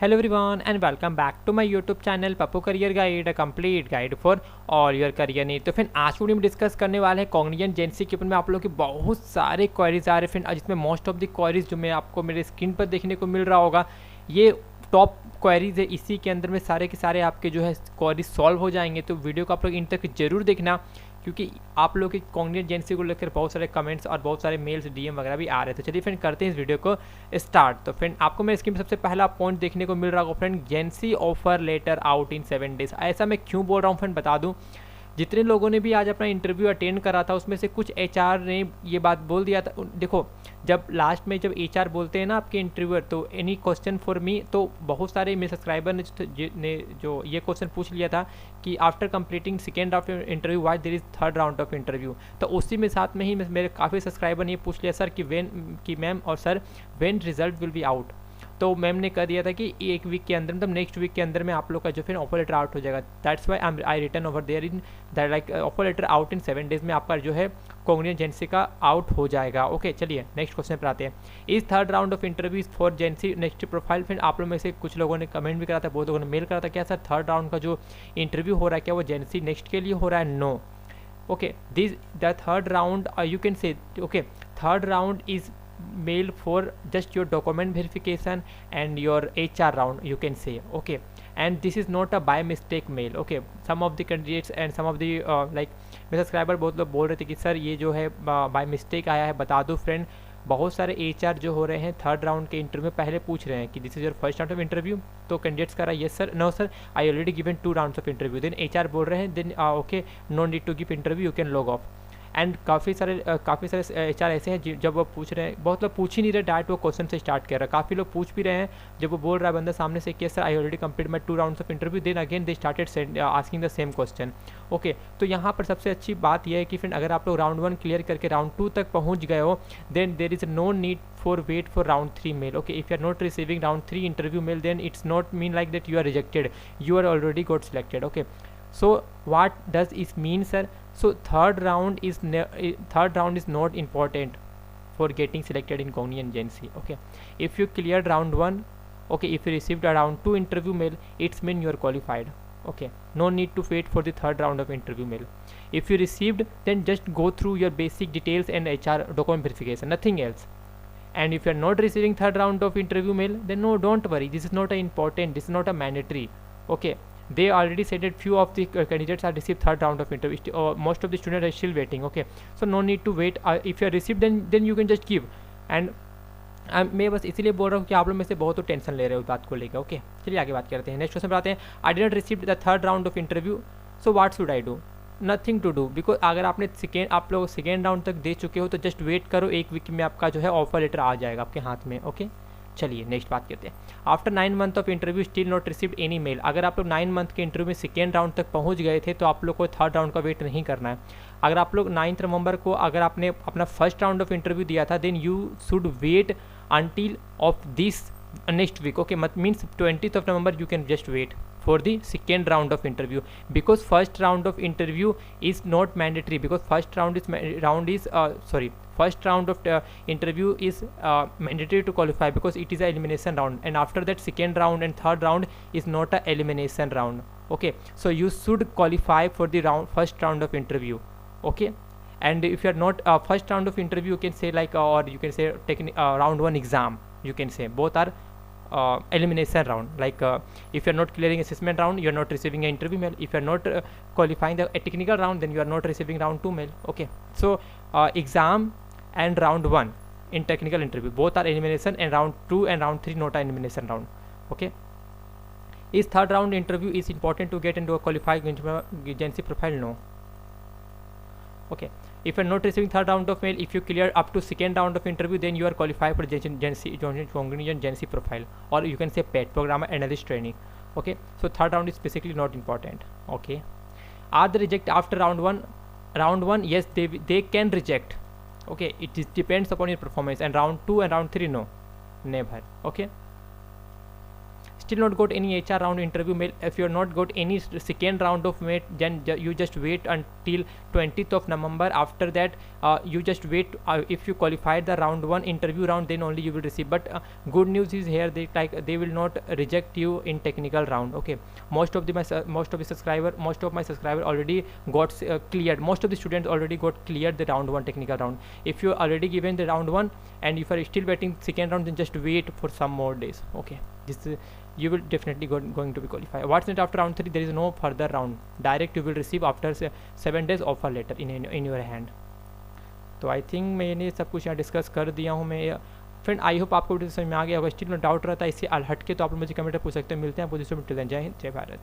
Hello everyone and welcome back to my YouTube channel Pappu career guide, a complete guide for all your career need. तो फिर आज video में discuss करने वाले हैं कॉग्निजेंट जेएनसी के ऊपर में आप लोगों के बहुत सारे क्वेरीज आ रहे हैं फ्रेंड, जिसमें मोस्ट ऑफ द क्वेरीज जो मैं आपको मेरे स्क्रीन पर देखने को मिल रहा होगा, ये टॉप क्वेरीज है। इसी के अंदर में सारे के सारे आपके जो है क्वेरीज सॉल्व हो जाएंगे। तो वीडियो को आप लोग इन तक जरूर देखना, क्योंकि आप लोग की कॉग्निजेंट जेएनसी को लेकर बहुत सारे कमेंट्स और बहुत सारे मेल्स डीएम वगैरह भी आ रहे थे। चलिए फ्रेंड करते हैं इस वीडियो को स्टार्ट। तो फ्रेंड आपको मेरे स्क्रीन पर सबसे पहला पॉइंट देखने को मिल रहा होगा friend, JNC offer letter out in 7 days. ऐसा मैं क्यों बोल रहा हूँ फ्रेंड बता दूँ। जितने लोगों ने भी आज अपना इंटरव्यू अटेंड करा था उसमें से कुछ एचआर ने ये बात बोल दिया था। देखो जब लास्ट में जब एचआर बोलते हैं ना आपके इंटरव्यूअर, तो एनी क्वेश्चन फॉर मी, तो बहुत सारे मेरे सब्सक्राइबर ने जो ये क्वेश्चन पूछ लिया था कि after completing second round of interview why there is third round of interview. तो उसी में साथ में ही मेरे काफ़ी सब्सक्राइबर ने ये पूछ लिया सर कि मैम और sir when result will be out. तो मैम ने कह दिया था कि एक वीक के अंदर, मतलब नेक्स्ट वीक के अंदर में आप लोग का जो फिर ऑफर लेटर आउट हो जाएगा। That's why I return over there in that like offer letter out in 7 days में आपका जो है कॉग्निजेंट जेएनसी का आउट हो जाएगा। ओके चलिए नेक्स्ट क्वेश्चन पर आते हैं। इस third round of interviews for JNC next profile. फिर आप लोग में से कुछ लोगों ने कमेंट भी करा था, बहुत लोगों ने मेल करा था, क्या सर थर्ड राउंड का जो इंटरव्यू हो रहा है क्या वो जेएनसी नेक्स्ट के लिए हो रहा है? No. Okay this the third round you can say okay third round is mail for just your document verification and your HR round, you can say. Okay, and this is not a by mistake mail. Okay, some of the candidates and some of the like मेरे subscriber बहुत लोग बोल रहे थे कि sir ये जो है बाय मिस्टेक आया है, बता दो फ्रेंड। बहुत सारे HR जो हो रहे हैं थर्ड राउंड के इंटरव्यू में पहले पूछ रहे हैं कि this is your first round of interview. तो कैंडिडेट्स कह रहा है yes sir, no sir I already given 2 rounds of interview. Then HR बोल रहे हैं then okay no need to give interview, you can log off. And काफ़ी सारे HR ऐसे हैं जब वो पूछ रहे हैं, बहुत लोग पूछ ही नहीं रहे, डायरेक्ट वो क्वेश्चन से स्टार्ट कर रहा है। काफ़ी लोग पूछ भी रहे हैं, जब वो बोल रहा है बंदा सामने से कि sir I already complete my 2 rounds of interview, then again they started asking the same question. Okay तो यहाँ पर सबसे अच्छी बात यह है कि फ्रेंड अगर आप लोग राउंड 1 क्लियर करके राउंड 2 तक पहुँच गए हो, then there is no need for wait for round 3 mail. Okay if you are not receiving round 3 interview mail, then it's not mean like that you are rejected, you are already got selected. Okay, so what does it mean, sir? So third round is not important for getting selected in Cognizant Jeansi. Okay, if you cleared round 1, okay, if you received a round 2 interview mail, it's mean you are qualified. Okay, no need to wait for the third round of interview mail. If you received, then just go through your basic details and HR document verification, nothing else. And if you are not receiving third round of interview mail, then no, don't worry, this is not a important, this is not a mandatory. Okay, they already said that few of the candidates have received third round of interview, most of the students are still waiting. Okay, so no need to wait. If you are received, then you can just give. And मैं बस इसीलिए बोल रहा हूँ कि आप लोग में से बहुत तो टेंशन ले रहे हो बात को लेकर। ओके चलिए आगे बात करते हैं। नेक्स्ट क्वेश्चन पर आते हैं। I did not receive the third round of interview, so what should I do? Nothing to do, because अगर आपने आप लोग सेकेंड राउंड तक दे चुके हो तो जस्ट वेट करो, एक वीक में आपका जो है ऑफर लेटर आ जाएगा आपके हाथ में। ओके चलिए नेक्स्ट बात करते हैं। After 9 month of interview still not received any mail. अगर आप लोग 9 मंथ के इंटरव्यू में सेकेंड राउंड तक पहुंच गए थे तो आप लोग को थर्ड राउंड का वेट नहीं करना है। अगर आप लोग 9 नवंबर को अगर आपने अपना फर्स्ट राउंड ऑफ इंटरव्यू दिया था, then you should wait until of this next week. Okay, means 20th of November you can just wait for the second round of interview, because first round of interview is not mandatory, because first round of interview is mandatory to qualify, because it is a elimination round, and after that second round and third round is not a elimination round. Okay, so you should qualify for the first round of interview. Okay, and if you are not first round of interview, you can say like or you can say round 1 exam, you can say both are elimination round. Like if you are not clearing assessment round, you are not receiving an interview mail. If you are not qualifying the technical round, then you are not receiving round 2 mail. Okay, so exam and round 1 in technical interview both are elimination, and round 2 and round 3 not an elimination round. Okay, is third round interview is important to get into a qualified Jeansi profile? No. Okay, if you are not receiving third round of mail, if you clear up to second round of interview, then you are qualified for Cognizant Jeansi profile, or you can say PET, Programmer Analyst Training. Okay, so third round is basically not important. Okay, are they reject after round 1? Round 1, yes, they can reject. Okay, it depends upon your performance. And round 2 and round 3, no, never. Okay, still not got any HR round interview mail, if you are not got any second round of mail, then you just wait until 20th of November. After that you just wait, if you qualify the round 1 interview round, then only you will receive. But good news is here, they will not reject you in technical round. Okay, most of my subscriber already got cleared. Most of the students already got cleared the round 1 technical round. If you already given the round 1 and if you are still waiting second round, then just wait for some more days. Okay, this you will definitely going to be qualified. What's next after round 3? There is no further round, direct you will receive after 7 days offer letter in your hand. तो I think मैंने सब कुछ यहाँ discuss कर दिया हूँ मैं friend. I hope आपको वीडियो समझ में आ गया होगा। स्टिल में डाउट रहता है इससे हट के तो आप मुझे कमेंट में पूछ सकते हैं। मिलते हैं पोजीशन में। जय हिंद, जय भारत।